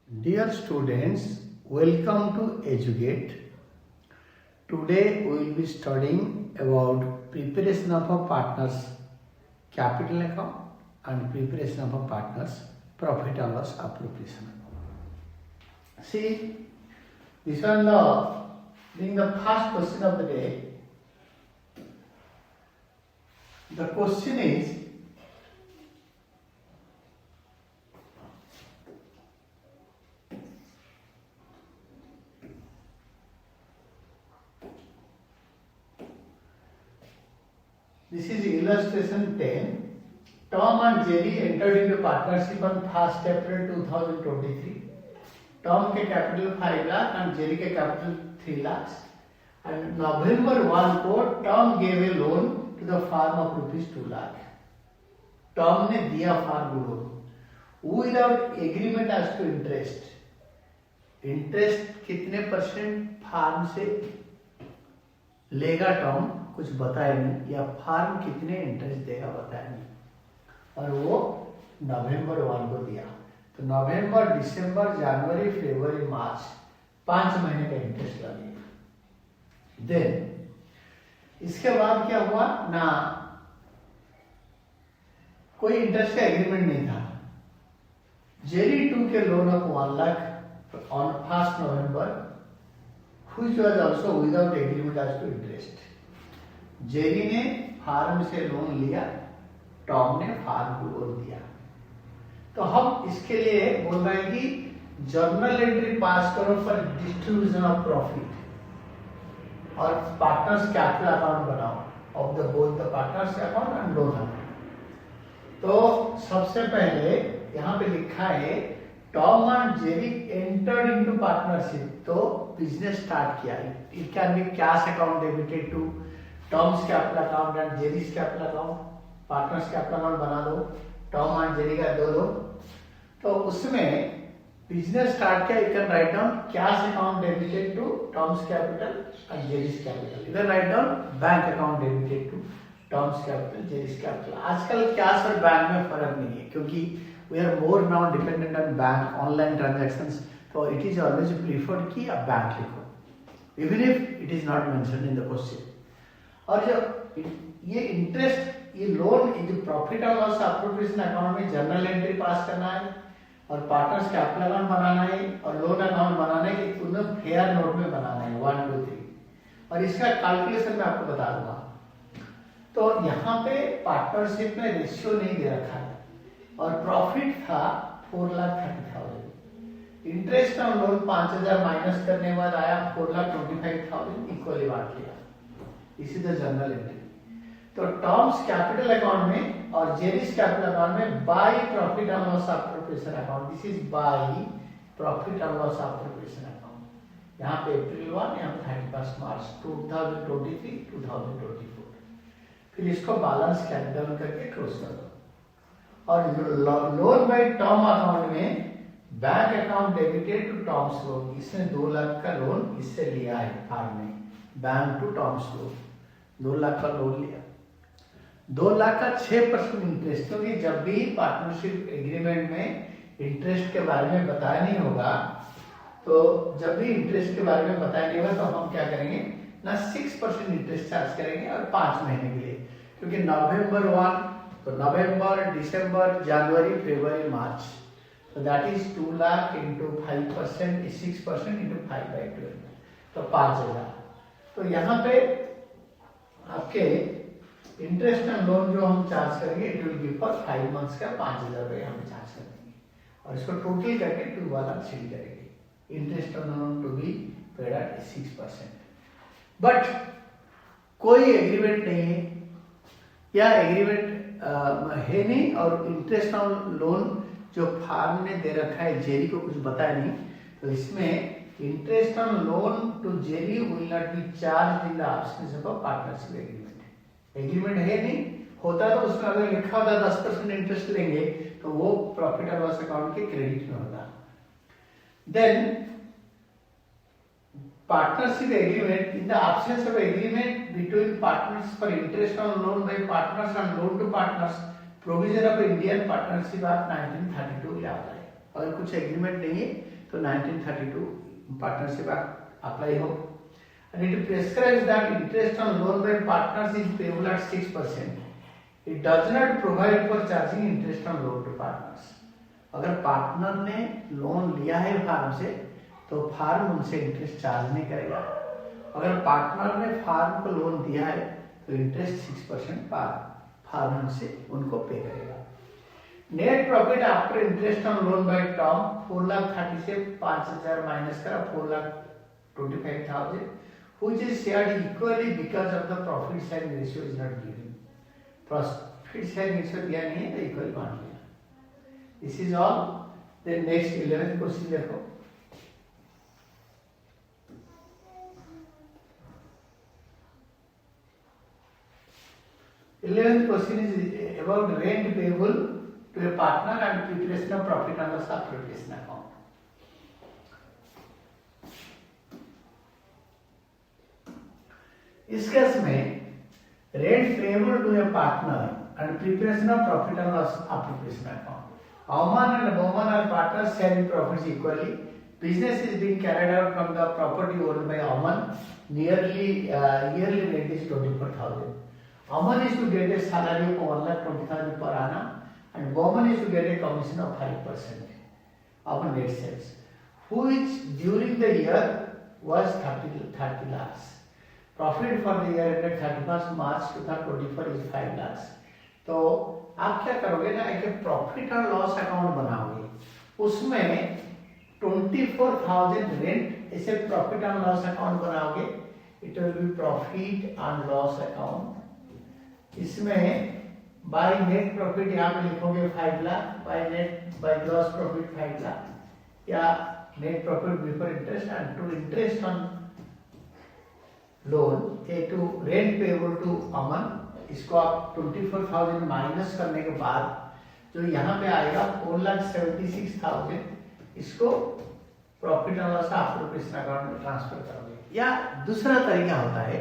Dear students, welcome to Educate. Today we will be studying about preparation of a partner's capital account and preparation of a partner's profit and loss appropriation account. See, this one being the first question of the day. The question is, this is illustration 10. Tom and Jerry entered into partnership on 1st April 2023. Tom के capital 5 lakh and Jerry के capital 3 lakhs. And November 1 को Tom gave a loan to the farm of rupees 2 lakh. Tom ने दिया farm को loan without agreement as to interest. Interest कितने percent farm से लेगा Tom कुछ बताया नहीं, या फार्म कितने इंटरेस्ट देगा बताया नहीं, और वो नवंबर 1 को दिया. तो नवंबर, दिसंबर, जनवरी, फरवरी, मार्च 5 महीने का इंटरेस्ट लगेगा. देन इसके बाद क्या हुआ ना, कोई इंटरेस्ट का एग्रीमेंट नहीं था. जेरी 2 के loan of 1 lakh on 1st November, which was also without agreement as to interest. Jerry ने फार्म से लोन लिया, टॉम ने फार्म को लोन दिया. तो हम इसके लिए बोल रहे हैं कि जर्नल एंट्री पास करो फॉर डिस्ट्रीब्यूशन ऑफ प्रॉफिट और पार्टनर्स कैपिटल अकाउंट बनाओ of the both the partners account and loan account. तो सबसे पहले यहाँ पे लिखा है Tom and Jerry entered into partnership. तो बिजनेस स्टार्ट किया. It can be cash account debited to Tom's capital account and Jerry's capital account. Partners capital account बना दो, टॉम एंड जेरी का दो. तो उसमें बिजनेस स्टार्ट किया. You can write down cash account debited to Tom's capital and Jerry's capital. इधर write down bank account debited to Tom's capital Jerry's capital. आजकल cash और बैंक में फर्क नहीं है, क्योंकि we are more now dependent on bank online transactions. So it is always preferred कि आप बैंक लिखो, even if it is not mentioned in the question. और जब ये इंटरेस्ट, ये लोन, ये जो प्रॉफिट और लॉस एप्रोप्रिएशन अकाउंट में जर्नल एंट्री पास करना है और पार्टनर्स कैपिटल अकाउंट बनाना है और लोन अकाउंट बनाना है, ये दोनों फेयर नोट में बनाना है 1, 2, 3. और इसका कैलकुलेशन मैं आपको बता दूंगा. तो यहाँ पे पार्टनरशिप में रेशियो नहीं दे रखा है और प्रॉफिट था 4,30,000. इंटरेस्ट ऑन लोन 5,000 माइनस करने के बाद आया 4,25,000, इक्वली बांट लिया. इसी द जनरल एंट्री. तो टॉम्स कैपिटल अकाउंट में और जेरीज कैपिटल अकाउंट में by profit and loss appropriation account. This is by profit and loss appropriation account. यहाँ पे अप्रैल 1, यहाँ पे 31 मार्च 2023, 2024. फिर इसको बैलेंस कैपिटल करके क्लोज कर दो. और लोन बाय टॉम अकाउंट में bank account debited to Tom's loan. इसने 2 लाख का लोन इससे लिया है फार्म में, bank to Tom's loan 2 lakh का लोन लिया. 2 लाख का 6% इंटरेस्ट. क्योंकि जब भी पार्टनरशिप एग्रीमेंट में इंटरेस्ट के बारे में बताया नहीं होगा, तो जब भी इंटरेस्ट के बारे में बताया नहीं होगा तो हम क्या करेंगे ना, 6% इंटरेस्ट चार्ज करेंगे और 5 महीने के लिए. क्योंकि नवंबर 1, तो नवंबर, दिसंबर, जनवरी, फरवरी, मार्च. तो that is 2 lakh into 5% 6% into 5/12, तो 5,000. तो यहाँ पे आपके इंटरेस्ट एंड लोन जो हम चार्ज करेंगे, it will B for 5 months का 5,000 रुपये हम चार्ज करेंगे और इसको टोटल करके 2 वाला सील करेंगे. Interest on loan to be paid at 6%. But कोई एग्रीमेंट नहीं है या एग्रीमेंट है नहीं, और इंटरेस्ट ऑन लोन जो फार्म ने दे रखा है जेरी को कुछ बताया नहीं. तो इसमें interest on loan to Jerry will not be charge in the absence of a partnership agreement. Agreement है नहीं, होता तो उसमें अगर लिखा होता 10% इंटरेस्ट लेंगे तो वो प्रॉफिट और लॉस अकाउंट के क्रेडिट में होता. Then partnership agreement, in the absence of agreement between partners for interest on loan by partners and loan to partners, provision of Indian Partnership Act 1932 will apply. अगर कुछ agreement नहीं है तो 1932 partnership act apply हो. And it prescribes that interest on loan by partners is payable at 6%. It does not provide for charging interest on loan to partners. अगर partner ने loan लिया है फार्म से तो फार्म उनसे इंटरेस्ट चार्ज नहीं करेगा. अगर पार्टनर ने फार्म को लोन दिया है तो इंटरेस्ट 6% फार्म उनसे उनको पे करेगा. Net profit after interest on loan by term 4,30,000 से 5,000 माइनस करा 4,25,000 which is shared equally because of the profit sharing ratio is not given. Profit sharing ratio दिया नहीं है तो इक्वल बांट लिया. This is all. Then next 11th question देखो. 11th question is about rent payable to a partner and preparation of profit and loss appropriation account. इस case में rent payable to a partner and preparation of profit and loss application account. Aumann and Bowman are partners sharing profits equally. Business is being carried out from the property owned by Aumann. Yearly rent is 24,000. Aumann is to get a salary of 1,20,000 per annum and Bowman is to get a commission of 5% of net sales, which during the year was 30 lakhs. Profit for the year ended 31 March 2024 is 5 lakh. तो आप क्या करोगे ना, एक profit और loss account बनाओगे, उसमें 24,000 rent ऐसे प्रॉफिट एंड लॉस अकाउंट बनाओगे. It will be profit and loss account. इसमें बाय नेट प्रॉफिट यहाँ पे लिखोगे 5 lakh, by gross profit 5 lakh या net profit before interest and to interest on loan A to rent payable to Aman. इसको आप 24,000 minus करने के बाद जो यहाँ पे आएगा 4,76,000, इसको profit and loss appropriation account में ट्रांसफर करोगे. या दूसरा तरीका होता है,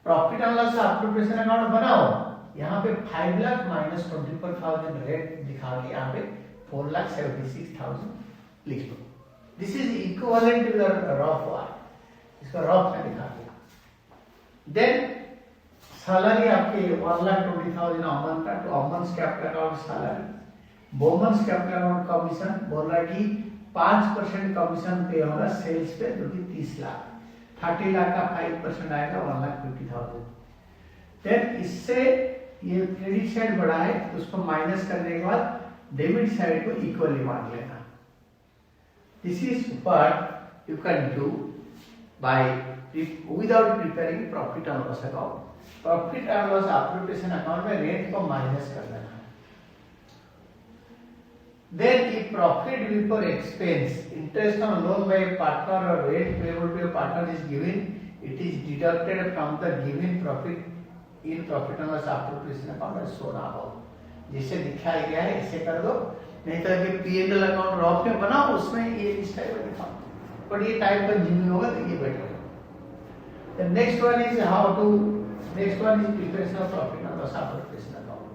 profit and loss appropriation account बनाओ, यहाँ पे 5 लाख माइनस 24,000 रेंट दिखा के यहाँ पे 4,76,000 लिख दो. This is equivalent to the rough war. इसको रफ में दिखा दिया. देन सैलरी आपके 1,20,000 अमन का, तो Aman's capital account salary, Boman's capital account commission बोल रहा है कि 5% कमीशन पे होगा सेल्स पे, जो कि 30 लाख. 30 लाख का 5% आएगा 1,50,000. देन इससे ये क्रेडिट साइड बढ़ा है तो उसको माइनस करने के बाद डेबिट साइड को इक्वली बांट लेना. This is what you can do by without preparing profit and loss account. Profit and loss appropriation account में रेंट को माइनस कर देना. Then if profit before expense, interest on loan by a partner or rent payable to a partner is given, it is deducted from the given profit in profit and loss appropriation account as shown above. जिसे दिखाया गया है ऐसे कर दो, नहीं तो कि P&L अकाउंट रॉफ में बनाओ, उसमें ये इस टाइप का दिखाओ, पर ये टाइप कंज्यूमिंग होगा तो ये बेटर है. The next one is preparation of profit and loss appropriation account.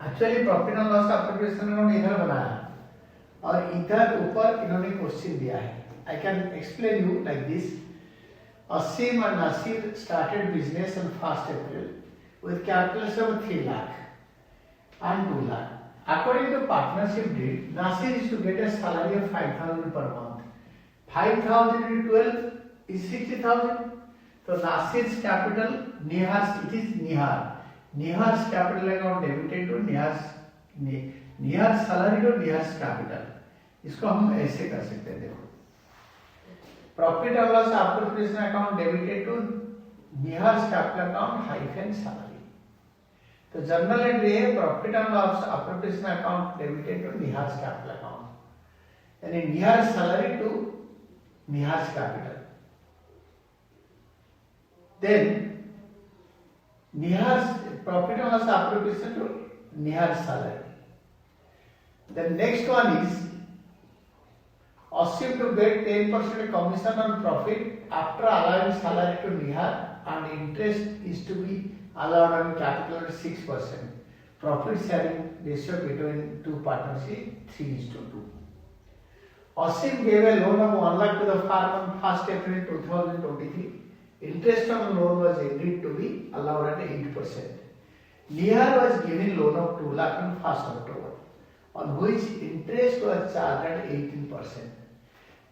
Actually profit and loss appropriation account इधर बनाया और इधर ऊपर इन्होंने क्वेश्चन दिया है. I can explain you like this. Asim and Nasir started business on 1st April with capital of 3 lakh and 2 lakh. According to partnership deed, Nasir is to get a salary of 5,000 per month. 5,000 into 12 is 60,000. So Nasir's capital, it is Nihar. Nihar's capital account debited to Nihar's salary to Nihar's capital. इसको हम ऐसे कर सकते हैं. देखो, profit और loss appropriation account debited to Nihar's capital account hyphen salary. तो general entry है profit and loss appropriation account debited to Nihar's capital account, यानी Nihar's salary to Nihar's capital. Then Nihar's profit and loss appropriation to Nihar's salary. The next one is Asim to get 10% commission on profit after allowing salary to Nihar and interest is to be allowed on capital at 6%. Profit sharing ratio between two partners is 3:2. Asim gave a loan of 1 lakh to the farm on 1st April 2023. Interest on loan was agreed to be allowed at 8%. Nihar was given loan of 2 lakh on 1st October, on which interest was charged at 18%.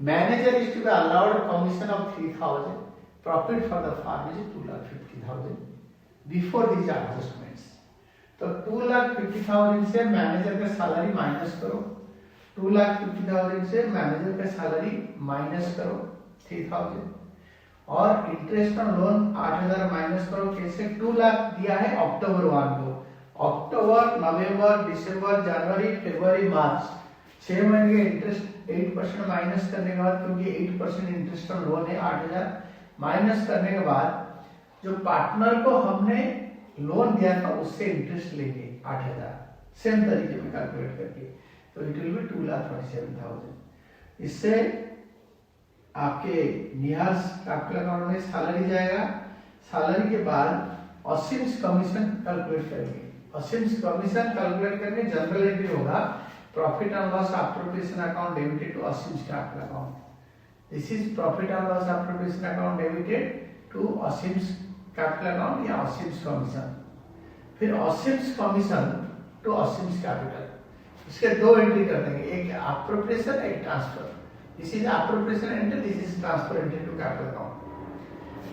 Manager is to be allowed commission of 3,000. Profit for the farm is 2,50,000 before these adjustments. तो 2,50,000 से manager का salary minus करो, 2,50,000 से manager का salary minus करो 3,000 और interest on loan 8,000 minus करो। कैसे? 2 लाख दिया है अक्टूबर 1 को, अक्टूबर, नवंबर, दिसंबर, जनवरी, फरवरी, मार्च 6 महीने के इंटरेस्ट 8% माइनस करने के बाद, क्योंकि 8% इंटरेस्ट ऑन लोन है 8,000 माइनस करने के बाद जो पार्टनर को हमने लोन दिया था उससे इंटरेस्ट लेंगे 8,000 सेम तरीके में कैलकुलेट करके, तो इट विल बी 2,47,000। इससे आपके निहास कैपिटल अकाउंट में सैलरी जाएगा। सैलरी के बाद असिम्स कमीशन कैलकुलेट करेंगे। असिम्स कमीशन कैलकुलेट करके जनरल एंट्री होगा profit and loss appropriation account debited to Asim's capital account. This is profit and loss appropriation account debited to Asim's capital account या असिम्स कमीशन। फिर Asim's commission to Asim's capital, इसके 2 entry कर देंगे, एक appropriation एक transfer. This is appropriation entry, this is transfer entry to capital account.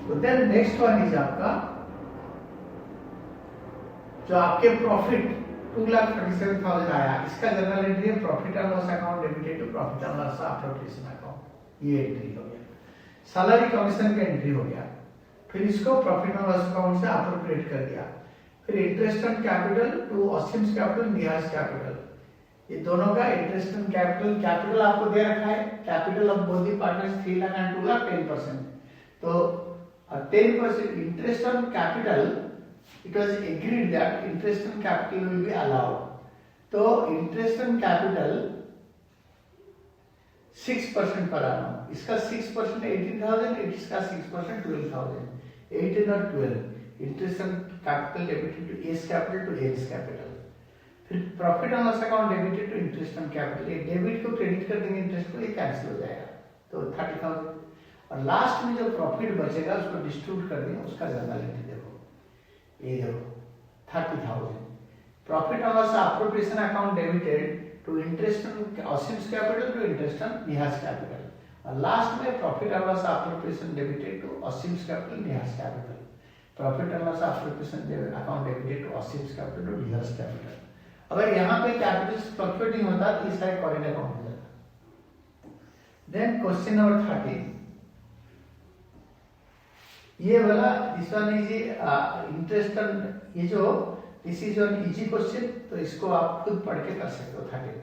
So then next one is आपका जो आपके प्रॉफिट 2,37,000 आया, इसका जनरल एंट्री है profit and loss account debited to profit and loss appropriation account. ये entry हो गया, salary commission का एंट्री हो गया। फिर इसको प्रॉफिट एंड लॉस अकाउंट से अप्रोप्रिएट कर दिया। फिर interest on capital to Asim's capital, Nihas capital, ये दोनों का इंटरेस्ट ऑन कैपिटल, कैपिटल आपको दे रखा है, capital of both the partners 3 lakh and 2 lakh 10%। तो 10% interest on capital, it was agreed that interest on capital will be allowed. तो इंटरेस्ट ऑन कैपिटल 6% पर annum, इसका 6% 18,000, इसका 6% 12,000, 18 और 12 interest on capital debited to S capital to S capital. फिर profit and loss account debited to interest on capital, ये debit को credit कर देंगे, इंटरेस्ट को, ये कैंसिल हो जाएगा, तो 30,000। और लास्ट में जो प्रॉफिट बचेगा उसको डिस्ट्रीब्यूट कर देंगे, उसका जनरल एंट्री देखो, ये देखो 30,000। Profit and loss appropriation account debited to interest on Asim's capital to interest on Nihas capital, और लास्ट में profit and loss appropriation debited to Asim's capital Nihas capital, profit and loss appropriation account debited to Asim's capital to Nihas capital. अगर यहाँ पे capital fluctuating होता तो इस side current account हो जाता। देन क्वेश्चन नंबर 13, ये वाला this one is interest on, ये जो this is on easy question, तो इसको आप खुद पढ़ के कर सकते हो 13।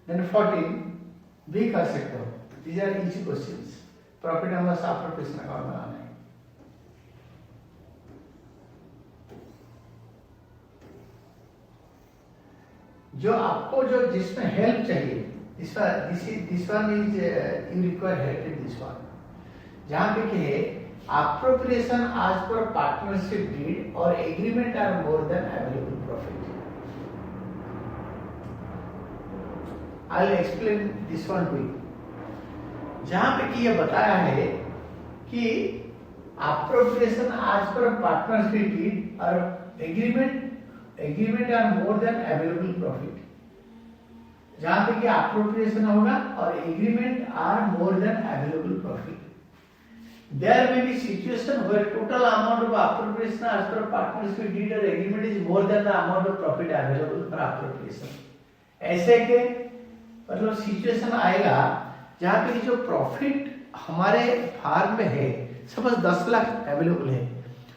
देन 14 भी कर सकते हो, these are easy questions. Profit and loss appropriation account बनाना है। जो आपको जो जिसमें हेल्प चाहिए, this one is you require help in this one, जहां पे कहे appropriation as per partnership deed or agreement are more than available profit. I'll explain this one to you. जहां पे कि ये बताया है कि appropriation as per partnership deed or agreement are more than available profit. जहां पे कि appropriation होगा और agreement are more than available profit. There may be situation where total amount of appropriation as per partnership deed or agreement is more than the amount of profit available for appropriation. ऐसे के मतलब situation आएगा जहाँ पे जो profit हमारे farm में है, सपोज 10 लाख अवेलेबल है,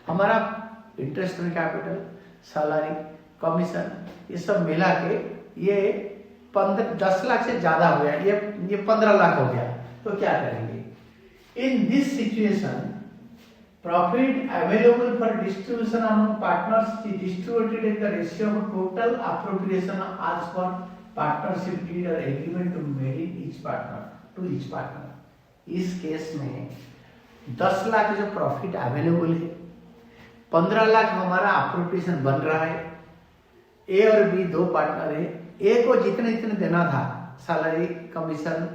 हमारा interest on capital, salary, commission, ये सब मिला के ये 10 लाख से ज्यादा हो गया, ये 15 लाख हो गया, तो क्या करेंगे? In this situation, profit available for distribution among partners is distributed in the ratio of total appropriation as per partnership deed or agreement to made in each partner to each partner. इस case में 10 लाख जो profit available है, 15 लाख हमारा appropriation बन रहा है, ए और B दो पार्टनर है, ए को जितने जितने देना था salary, commission,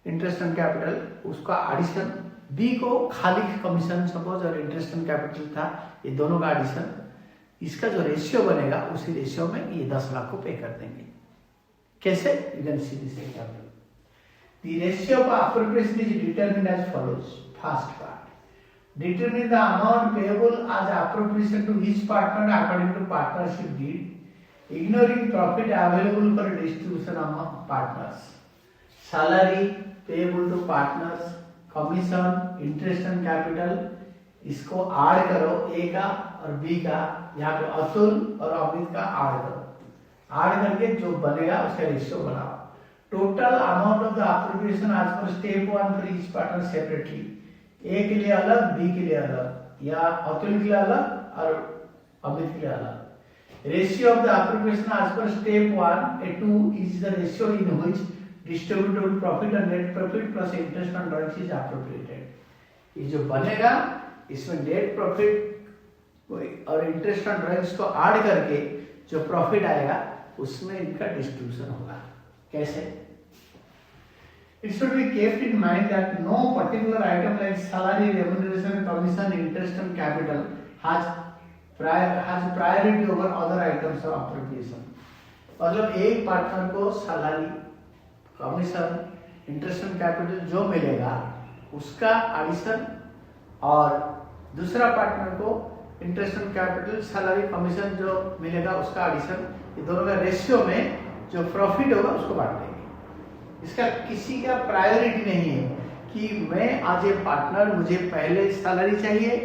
interest on capital, उसका एडिशन, बी को खाली कमीशन सपोज और इंटरेस्ट ऑन कैपिटल था, ये दोनों का एडिशन, इसका जो रेशियो बनेगा उसी रेशियो में ये 10 लाख को पे कर देंगे। कैसे? You can see this example. The ratio of appropriation is determined as follows. First part, determine the amount payable as appropriation to each partner according to partnership deed, ignoring profit available for distribution among partners. Salary payable to partners, commission, interest on capital, इसको add करो, ए का और B का, यहाँ पे अतुल और अमित का add करो, ऐड करके जो बनेगा उसका रेशियो बनाओ। Total amount of the appropriation as per step 1 for each partner separately, A के लिए अलग, बी के लिए अलग, या अतुल के लिए अलग और अमित के लिए अलग। Ratio of the appropriation as per step 1 A2 is the ratio in which distributable profit और net profit plus interest on drawings is appropriated. ये जो बनेगा इसमें नेट प्रॉफिट और इंटरेस्ट ऑन ड्रॉइंग्स को ऐड करके जो प्रॉफिट आएगा उसमें इनका डिस्ट्रीब्यूशन होगा। कैसे? It should be kept in mind that no particular item like salary, remuneration, commission, interest and capital has priority over other items of appropriation. मतलब एक पार्टनर को salary, commission, interest and capital जो मिलेगा उसका addition, और दूसरा partner को interest and capital, salary, commission जो मिलेगा उसका एडिशन, ये दोनों का रेशियो में जो प्रॉफिट होगा उसको बांट देंगे। इसका किसी का प्रायोरिटी नहीं है कि मैं आज ए पार्टनर, मुझे पहले सैलरी चाहिए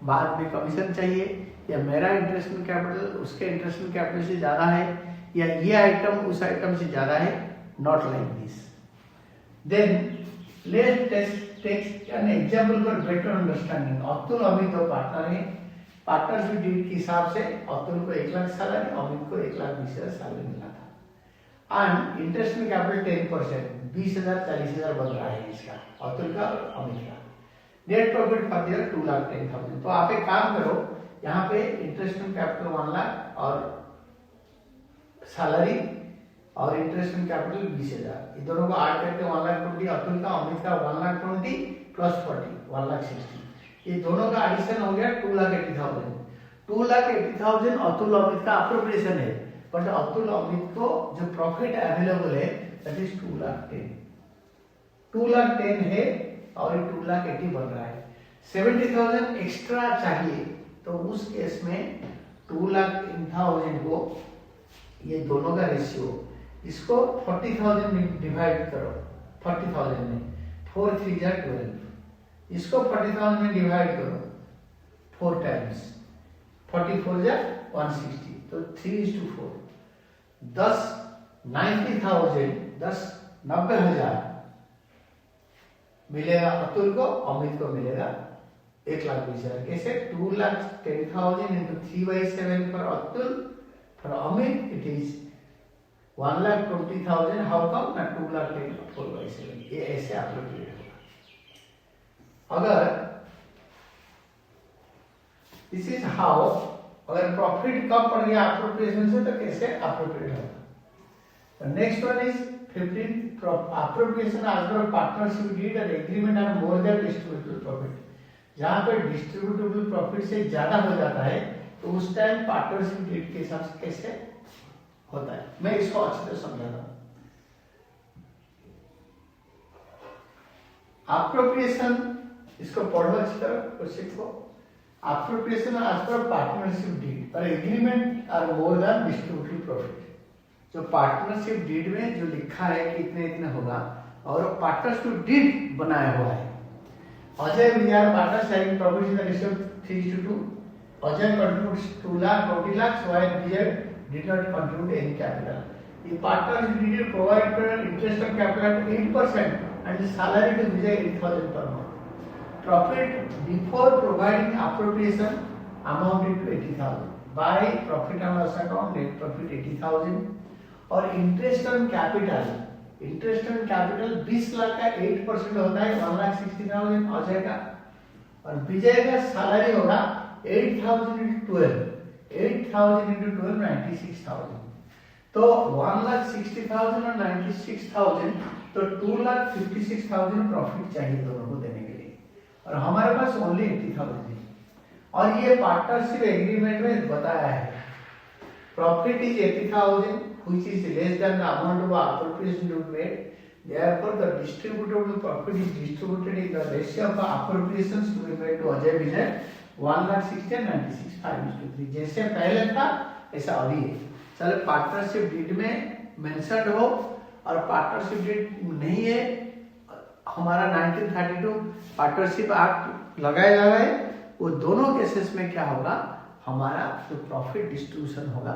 बाद में कमीशन चाहिए, या मेरा इंटरेस्ट इन कैपिटल उसके इंटरेस्ट इन कैपिटल से ज्यादा है, या ये आइटम उस आइटम से ज्यादा है। Not like this. Then let's take an example for better understanding. Atul Amit दो पार्टनर हैं, पार्टनरशिप डीड के हिसाब से अतुल को 1 लाख सैलरी, अमित को 1,20,000 सैलरी मिला था, एंड इंटरेस्ट में कैपिटल 10%, 20,000 40,000 बन रहा है इसका, अतुल का और अमित का। Net profit for year 2,10,000। तो आप एक काम करो, यहाँ पे इंटरेस्ट में कैपिटल 1 लाख और सैलरी और इंटरेस्ट में कैपिटल 20,000, ये दोनों को ऐड करके 1,20,000 अतुल का, अमित का 1,20,000 प्लस 40 1,60,000, ये दोनों का एडिशन हो गया 2,80,000। 2,80,000 अतुल अमित का अप्रोप्रिएशन है, बट अतुल अमित को जो प्रॉफिट अवेलेबल है दैट इज 2,10,000। 2,10,000 है और 2,80,000 बन रहा है। 70,000 एक्स्ट्रा चाहिए, तो उस केस में 2,10,000 को, ये दोनों का रेशियो, इसको 40,000 में डिवाइड करो, 40,000 में 4 3 जा 12, इसको 40,000 में डिवाइड करो 4 टाइम्स, 44 जा 160, तो 3:4, 90,000 मिलेगा अतुल को, अमित को मिलेगा 1,20,000। कैसे? 2,10,000 into 3/7 for Atul, for Amit it is 1,20,000। How come? ना 2,10,000 4/7, ये ऐसे एप्रोप्रिएट होगा। अगर दिस इज हाउ, अगर प्रॉफिट कम पड़ गया एप्रोप्रिएशन से तो कैसे एप्रोप्रिएट होगा। Next one is 15 appropriation as per partnership deed और agreement are more than distributable profit. जहां पे डिस्ट्रीब्यूटेबल प्रॉफिट से ज्यादा हो जाता है तो उस टाइम पार्टनरशिप डीड के हिसाब से कैसे होता है, मैं इसको अच्छे से समझाता हूं। एप्रोप्रिएशन, इसको पढ़ो अच्छी तरह, क्वेश्चन को। Appropriation as per partnership deed और agreement are more than distributable profit. जो पार्टनरशिप डीड में जो लिखा है कि इतने इतने होगा, और पार्टनरशिप डीड बनाया हुआ है, Ajay Vijay partner sharing profit in the ratio 3:2, Ajay contributes 2 lakh 20 lakh, while Vijay did not contribute any capital. ये partnership deed provide for interest on capital at 8% and salary to Vijay 8,000 per month. Profit before providing appropriation amounted to 80,000. By profit and loss account, net profit 80,000. और interest on capital, interest on capital 20 lakh का 8% होता है 1,60,000 अजय का, और विजय का salary होगा 8,000 into 12, 8,000 into 12 96,000. तो 1,60,000 और 96,000, तो 2,56,000 प्रॉफिट चाहिए दोनों को देने के लिए, और हमारे पास ओनली 80,000 है। और ये पार्टनरशिप एग्रीमेंट में बताया है profit is 80,000 which is less than the amount of appropriation to be made. Therefore, the distributable profit is distributed in the ratio of appropriations to be made to Ajay Vijay 1,60,000 and 96,5:3. जैसे पहले था ऐसा अभी है। चलो partnership deed में mentioned हो और पार्टनरशिप डीड नहीं है, हमारा 1932 पार्टनरशिप एक्ट लगाया जा रहा है, वो दोनों केसेस में क्या होगा, हमारा जो प्रॉफिट डिस्ट्रीब्यूशन होगा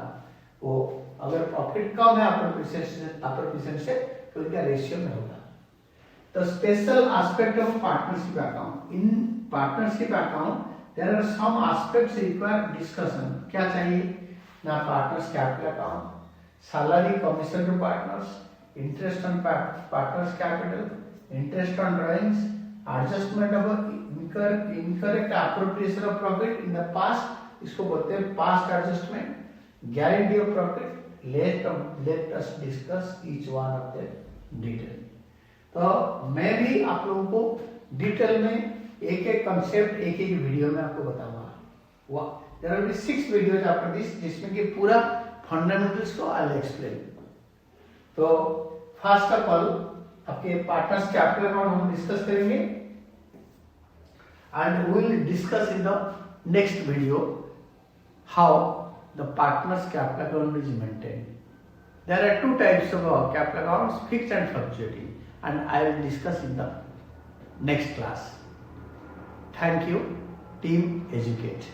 वो अगर प्रॉफिट कम है अप्रोप्रिएशन से तो इनका रेशियो में होगा। तो special aspect of partnership account, in partnership account there are some aspects require discussion. क्या चाहिए ना, partners capital account, salary commission to partners, interest on partners capital, interest on drawings, adjustment of incorrect appropriation of profit in the past, इसको बोलते हैं past adjustment, guarantee of profit. Let us discuss each one of them detail. तो मैं भी आप लोगों को detail में एक एक कंसेप्ट एक एक वीडियो में आपको बताऊंगा। There will be 6 videos after this, जिसमें कि पूरा फंडामेंटल्स को आई विल एक्सप्लेन। तो फर्स्ट ऑफ ऑल आपके पार्टनर्स कैपिटल अकाउंट हम डिस्कस करेंगे, and we will discuss in the next video how the partners capital account is maintained. There are 2 types of capital accounts, fixed and fluctuating, and I will discuss in the next class. Thank you, Team Educate.